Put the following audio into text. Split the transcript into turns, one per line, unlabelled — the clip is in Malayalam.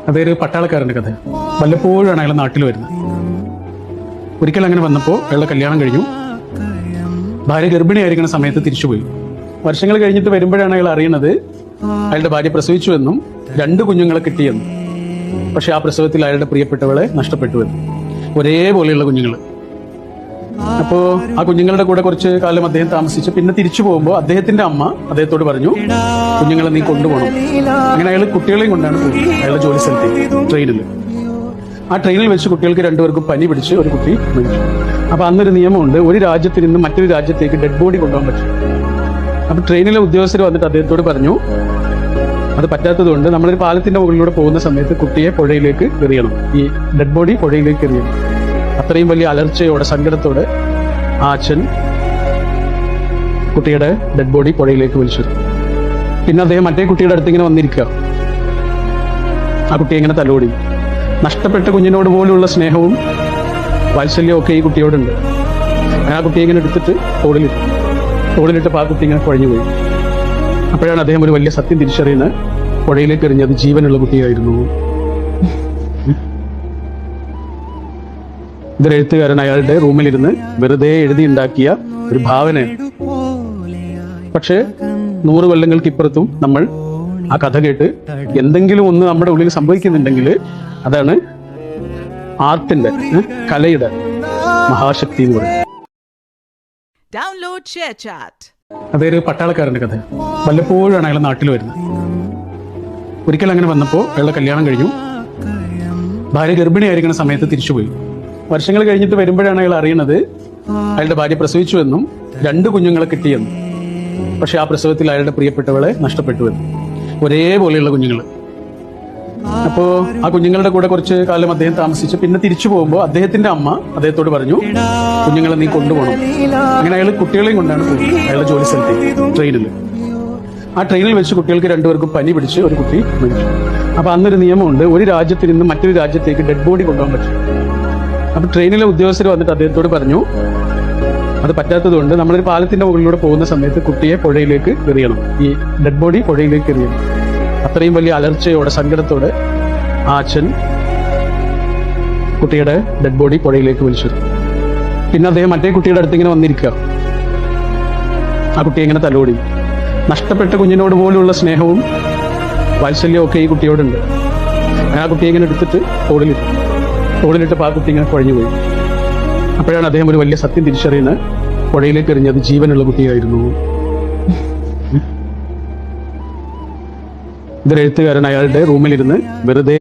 അതൊരു പട്ടാളക്കാരൻ്റെ കഥ. വല്ലപ്പോഴാണ് അയാൾ നാട്ടിൽ വരുന്നത്. ഒരിക്കൽ അങ്ങനെ വന്നപ്പോൾ അയാളുടെ കല്യാണം കഴിഞ്ഞു. ഭാര്യ ഗർഭിണിയായിരിക്കുന്ന സമയത്ത് തിരിച്ചുപോയി. വർഷങ്ങൾ കഴിഞ്ഞിട്ട് വരുമ്പോഴാണ് അയാൾ അറിയുന്നത് അയാളുടെ ഭാര്യ പ്രസവിച്ചു എന്നും 2 കുഞ്ഞുങ്ങളെ കിട്ടിയെന്നും. പക്ഷെ ആ പ്രസവത്തിൽ അയാളുടെ പ്രിയപ്പെട്ടവളെ നഷ്ടപ്പെട്ടുവെന്നും. ഒരേപോലെയുള്ള കുഞ്ഞുങ്ങൾ. അപ്പോ ആ കുഞ്ഞുങ്ങളുടെ കൂടെ കുറച്ച് കാലം അദ്ദേഹം താമസിച്ചു. പിന്നെ തിരിച്ചു പോകുമ്പോൾ അദ്ദേഹത്തിന്റെ അമ്മ അദ്ദേഹത്തോട് പറഞ്ഞു, കുഞ്ഞുങ്ങളെ നീ കൊണ്ടുപോകണം. അങ്ങനെ അയാൾ കുട്ടികളെയും കൊണ്ടാണ് പോകുന്നത് അയാളുടെ ജോലി സ്ഥലത്തേക്ക്, ട്രെയിനിൽ. ആ ട്രെയിനിൽ വെച്ച് കുട്ടികൾക്ക് 2 പേർക്കും പനി പിടിച്ച് ഒരു കുട്ടി മരിച്ചു. അപ്പൊ അന്നൊരു നിയമമുണ്ട്, ഒരു രാജ്യത്തിൽ നിന്ന് മറ്റൊരു രാജ്യത്തേക്ക് ഡെഡ് ബോഡി കൊണ്ടുപോകാൻ പറ്റും. അപ്പൊ ട്രെയിനിലെ ഉദ്യോഗസ്ഥർ വന്നിട്ട് അദ്ദേഹത്തോട് പറഞ്ഞു, അത് പറ്റാത്തതുകൊണ്ട് നമ്മളൊരു പാലത്തിന്റെ മുകളിലൂടെ പോകുന്ന സമയത്ത് കുട്ടിയെ പുഴയിലേക്ക് എറിയണം, ഈ ഡെഡ് ബോഡി പുഴയിലേക്ക് എറിയണം. അത്രയും വലിയ അലർച്ചയോടെ സങ്കടത്തോടെ ആ അച്ഛൻ കുട്ടിയുടെ ഡെഡ് ബോഡി പുഴയിലേക്ക് വലിച്ചു. പിന്നെ അദ്ദേഹം മറ്റേ കുട്ടിയുടെ അടുത്ത് ഇങ്ങനെ വന്നിരിക്കുക. ആ കുട്ടിയെ ഇങ്ങനെ തലോടി. നഷ്ടപ്പെട്ട കുഞ്ഞിനോട് പോലുള്ള സ്നേഹവും വാത്സല്യവും ഒക്കെ ഈ കുട്ടിയോടുണ്ട്. ആ കുട്ടിയെ ഇങ്ങനെ എടുത്തിട്ട് തോളിലിട്ടപ്പോൾ ആ കുട്ടി ഇങ്ങനെ കുഴഞ്ഞുപോയി. അപ്പോഴാണ് അദ്ദേഹം ഒരു വലിയ സത്യം തിരിച്ചറിയുന്നത്, പുഴയിലേക്ക് എറിഞ്ഞത് ജീവനുള്ള കുട്ടിയായിരുന്നു. ഇതൊരു എഴുത്തുകാരൻ അയാളുടെ റൂമിലിരുന്ന് വെറുതെ എഴുതിയുണ്ടാക്കിയ ഒരു ഭാവനയാണ്. പക്ഷേ 100 കൊല്ലങ്ങൾക്കിപ്പുറത്തും നമ്മൾ ആ കഥ കേട്ട് എന്തെങ്കിലും ഒന്ന് നമ്മുടെ ഉള്ളിൽ സംഭവിക്കുന്നുണ്ടെങ്കിൽ അതാണ് ആർട്ടിന്റെ, കലയുടെ മഹാശക്തി എന്ന് പറയുന്നത്. അതൊരു പട്ടാളക്കാരന്റെ കഥ. വല്ലപ്പോഴാണ് അയാൾ നാട്ടിൽ വരുന്നത്. ഒരിക്കൽ അങ്ങനെ വന്നപ്പോൾ അയാളുടെ കല്യാണം കഴിഞ്ഞു. ഭാര്യ ഗർഭിണിയായിരിക്കുന്ന സമയത്ത് തിരിച്ചുപോയി. വർഷങ്ങൾ കഴിഞ്ഞിട്ട് വരുമ്പോഴാണ് അയാൾ അറിയുന്നത് അയാളുടെ ഭാര്യ പ്രസവിച്ചു എന്നും 2 കുഞ്ഞുങ്ങളെ കിട്ടിയെന്നും. പക്ഷെ ആ പ്രസവത്തിൽ അയാളുടെ പ്രിയപ്പെട്ടവളെ നഷ്ടപ്പെട്ടുവെന്നും. ഒരേപോലെയുള്ള കുഞ്ഞുങ്ങൾ. അപ്പോ ആ കുഞ്ഞുങ്ങളുടെ കൂടെ കുറച്ച് കാലം അദ്ദേഹം താമസിച്ചു. പിന്നെ തിരിച്ചു പോകുമ്പോൾ അദ്ദേഹത്തിന്റെ അമ്മ അദ്ദേഹത്തോട് പറഞ്ഞു, കുഞ്ഞുങ്ങളെ നീ കൊണ്ടുപോകണം. അങ്ങനെ അയാൾ കുട്ടികളെയും കൊണ്ടാണ് പോകുന്നത് അയാളുടെ ജോലി സ്ഥലത്തേക്ക്, ട്രെയിനിൽ. ആ ട്രെയിനിൽ വെച്ച് കുട്ടികൾക്ക് 2 പേർക്കും പനി പിടിച്ച് ഒരു കുട്ടി മരിച്ചു. അപ്പൊ അന്നൊരു നിയമമുണ്ട്, ഒരു രാജ്യത്തിൽ നിന്ന് മറ്റൊരു രാജ്യത്തേക്ക് ഡെഡ് ബോഡി കൊണ്ടുപോകാൻ പറ്റും. അപ്പൊ ട്രെയിനിലെ ഉദ്യോഗസ്ഥർ വന്നിട്ട് അദ്ദേഹത്തോട് പറഞ്ഞു, അത് പറ്റാത്തതുകൊണ്ട് നമ്മളൊരു പാലത്തിന്റെ മുകളിലൂടെ പോകുന്ന സമയത്ത് കുട്ടിയെ പുഴയിലേക്ക് എറിയണം, ഈ ഡെഡ് ബോഡി പുഴയിലേക്ക് എറിയണം. അത്രയും വലിയ അലർച്ചയോടെ സങ്കടത്തോടെ ആ അച്ഛൻ കുട്ടിയുടെ ഡെഡ് ബോഡി പുഴയിലേക്ക് വലിച്ചു. പിന്നെ അദ്ദേഹം മറ്റേ കുട്ടിയുടെ അടുത്ത് ഇങ്ങനെ വന്നിരിക്കുക. ആ കുട്ടിയെ ഇങ്ങനെ തലോടി. നഷ്ടപ്പെട്ട കുഞ്ഞിനോട് പോലുള്ള സ്നേഹവും വാത്സല്യവും ഒക്കെ ഈ കുട്ടിയോടുണ്ട്. ആ കുട്ടിയെ ഇങ്ങനെ എടുത്തിട്ട് തോളിലിട്ടപ്പോൾ ആ കുട്ടി ഇങ്ങനെ കുഴഞ്ഞുപോയി. അപ്പോഴാണ് അദ്ദേഹം ഒരു വലിയ സത്യം തിരിച്ചറിയുന്നത്, പുഴയിലേക്ക് എറിഞ്ഞത് ജീവനുള്ള കുട്ടിയായിരുന്നു. ഇതൊരു എഴുത്തുകാരൻ അയാളുടെ റൂമിലിരുന്ന് വെറുതെ